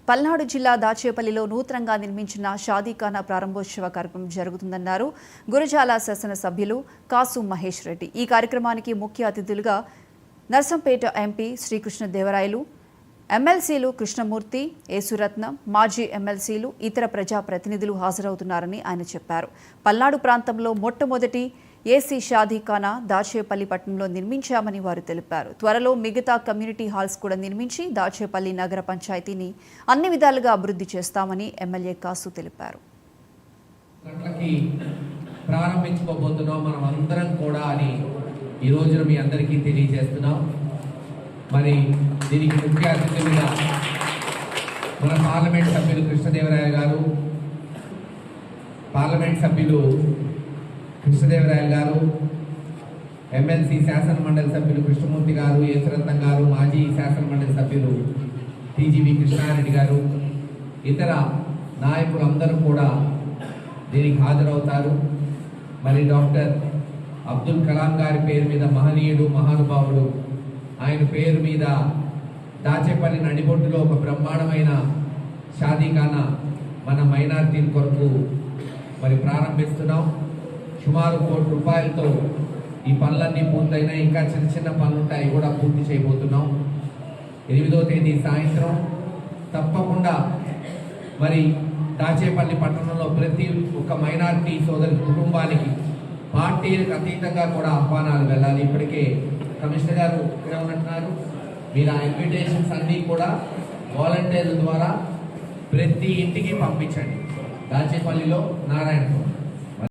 పల్నాడు జిల్లా దాచేపల్లిలో నూతనంగా నిర్మించిన షాదీఖానా ప్రారంభోత్సవ కార్యక్రమం జరుగుతుందన్నారు గురజాల శాసనసభ్యులు కాసు మహేష్ రెడ్డి. ఈ కార్యక్రమానికి ముఖ్య అతిథులుగా నర్సంపేట ఎంపీ శ్రీకృష్ణదేవరాయలు, ఎమ్మెల్సీలు కృష్ణమూర్తి, యేసురత్నం, మాజీ ఎమ్మెల్సీలు, ఇతర ప్రజాప్రతినిధులు హాజరవుతున్నారని ఆయన చెప్పారు. పల్నాడు ప్రాంతంలో మొట్టమొదటి ఏసీ షాదీఖానా దాచేపల్లి పట్టణంలో నిర్మించామని వారు తెలిపారు. త్వరలో మిగతా కమ్యూనిటీ హాల్స్ కూడా నిర్మించి దాచేపల్లి నగర పంచాయతీని అన్ని విధాలుగా అభివృద్ధి చేస్తామని ఎమ్మెల్యే కాసు తెలిపారు. ప్రారంభించుకోబోతున్నాం మనం అందరం కూడా అని ఈ రోజున మీ అందరికీ తెలియజేస్తున్నాం. మరి దీనికి ముఖ్య అతిథులుగా మన పార్లమెంట్ సభ్యులు కృష్ణదేవరాయలు గారు, పార్లమెంట్ సభ్యులు కృష్ణదేవరాయలు గారు, ఎమ్మెల్సీ శాసన మండలి సభ్యులు కృష్ణమూర్తి గారు, యేసురత్నం గారు, మాజీ శాసన మండలి సభ్యులు టీజీవి కృష్ణారెడ్డి గారు, ఇతర నాయకులందరూ కూడా దీనికి హాజరవుతారు. మరి డాక్టర్ అబ్దుల్ కలాం గారి పేరు మీద మహనీయుడు, మహానుభావుడు, ఆయన పేరు మీద దాచేపల్లి నడిబొడ్డులో ఒక బ్రహ్మాండమైన షాదీఖానా మన మైనారిటీల కొరకు మరి ప్రారంభిస్తున్నాం. సుమారు ₹1 కోటి ఈ పనులన్నీ పూర్తయినా ఇంకా చిన్న చిన్న పనులు ఉంటాయి, కూడా పూర్తి చేయబోతున్నాం. 8వ తేదీ సాయంత్రం తప్పకుండా మరి దాచేపల్లి పట్టణంలో ప్రతి ఒక్క మైనారిటీ సోదరి కుటుంబానికి పార్టీలకు అతీతంగా కూడా ఆహ్వానాలు వెళ్ళాలి. ఇప్పటికే కమిషనర్ గారు ఇక్కడ ఉన్నట్టున్నారు. మీరు ఆ ఇన్విటేషన్స్ అన్నీ కూడా వాలంటీర్ల ద్వారా ప్రతి ఇంటికి పంపించండి. దాచేపల్లిలో నారాయణపురం